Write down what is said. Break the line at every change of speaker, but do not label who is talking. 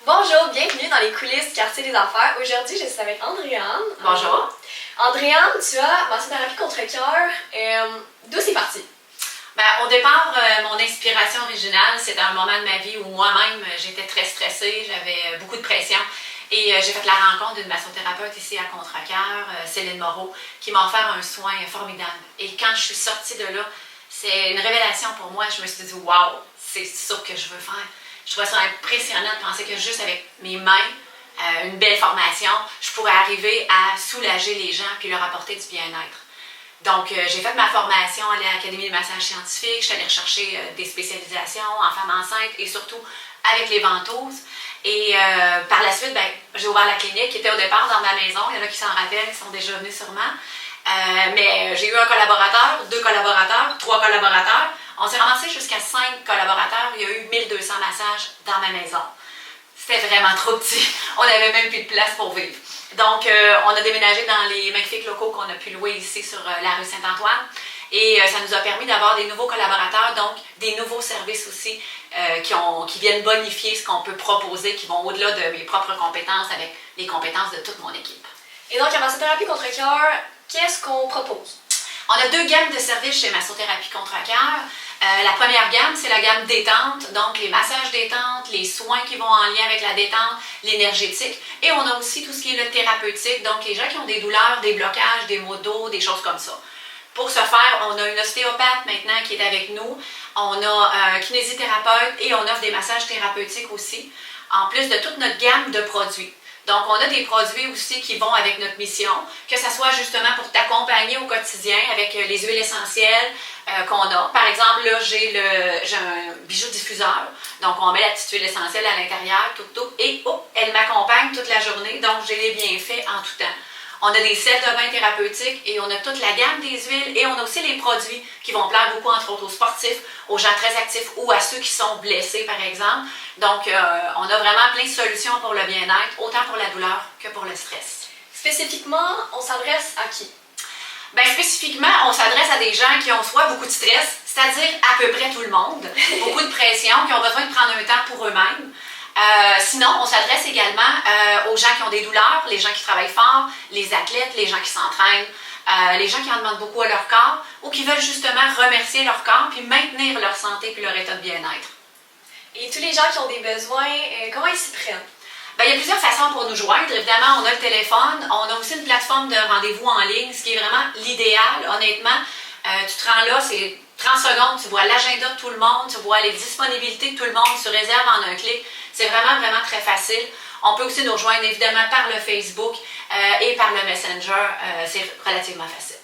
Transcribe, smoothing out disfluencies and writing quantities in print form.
Bonjour, bienvenue dans les coulisses du quartier des affaires. Aujourd'hui, je suis avec Andréane.
Bonjour.
Andréane, tu as massothérapie contre-cœur. D'où c'est parti?
Au départ, mon inspiration originale, c'était un moment de ma vie où moi-même, j'étais très stressée, j'avais beaucoup de pression. Et j'ai fait la rencontre d'une massothérapeute ici à Contrecœur, Céline Moreau, qui m'a offert un soin formidable. Et quand je suis sortie de là, c'est une révélation pour moi. Je me suis dit, waouh, c'est ça que je veux faire. Je trouvais ça impressionnant de penser que juste avec mes mains, une belle formation, je pourrais arriver à soulager les gens puis leur apporter du bien-être. Donc, j'ai fait ma formation à l'Académie de massage scientifique. Je suis allée rechercher des spécialisations en femmes enceintes et surtout avec les ventouses. Et par la suite, j'ai ouvert la clinique qui était au départ dans ma maison. Il y en a qui s'en rappellent, qui sont déjà venus sûrement. Mais j'ai eu un collaborateur, 2 collaborateurs, 3 collaborateurs. On s'est ramassé jusqu'à 5 collaborateurs. Il y a eu 1200 massages dans ma maison. C'était vraiment trop petit. On n'avait même plus de place pour vivre. Donc, on a déménagé dans les magnifiques locaux qu'on a pu louer ici sur la rue Saint-Antoine. Et ça nous a permis d'avoir des nouveaux collaborateurs, donc des nouveaux services aussi qui viennent bonifier ce qu'on peut proposer, qui vont au-delà de mes propres compétences avec les compétences de toute mon équipe.
Et donc, à massothérapie contre-cœur, qu'est-ce qu'on propose?
On a 2 gammes de services chez Massothérapie Contrecœur. La première gamme, c'est la gamme détente, donc les massages détente, les soins qui vont en lien avec la détente, l'énergétique. Et on a aussi tout ce qui est le thérapeutique, donc les gens qui ont des douleurs, des blocages, des maux de dos, des choses comme ça. Pour ce faire, on a une ostéopathe maintenant qui est avec nous, on a un kinésithérapeute et on offre des massages thérapeutiques aussi, en plus de toute notre gamme de produits. Donc, on a des produits aussi qui vont avec notre mission, que ce soit justement pour t'accompagner au quotidien avec les huiles essentielles qu'on a. Par exemple, là, j'ai un bijou diffuseur. Donc, on met la petite huile essentielle à l'intérieur, et elle m'accompagne toute la journée. Donc, j'ai les bienfaits en tout temps. On a des sels de bain thérapeutiques et on a toute la gamme des huiles et on a aussi les produits qui vont plaire beaucoup, entre autres, aux sportifs, aux gens très actifs ou à ceux qui sont blessés, par exemple. Donc, on a vraiment plein de solutions pour le bien-être, autant pour la douleur que pour le stress.
Spécifiquement, on s'adresse à qui?
Spécifiquement, on s'adresse à des gens qui ont soit beaucoup de stress, c'est-à-dire à peu près tout le monde, beaucoup de pression, qui ont besoin de prendre un temps pour eux-mêmes. Sinon, on s'adresse également aux gens qui ont des douleurs, les gens qui travaillent fort, les athlètes, les gens qui s'entraînent, les gens qui en demandent beaucoup à leur corps ou qui veulent justement remercier leur corps puis maintenir leur santé puis leur état de bien-être.
Et tous les gens qui ont des besoins, comment ils s'y prennent?
Il y a plusieurs façons pour nous joindre. Évidemment, on a le téléphone, on a aussi une plateforme de rendez-vous en ligne, ce qui est vraiment l'idéal, honnêtement. Tu te rends là, c'est 30 secondes, tu vois l'agenda de tout le monde, tu vois les disponibilités de tout le monde, tu réserves en un clic. C'est vraiment, vraiment très facile. On peut aussi nous rejoindre évidemment par le Facebook et par le Messenger. C'est relativement facile.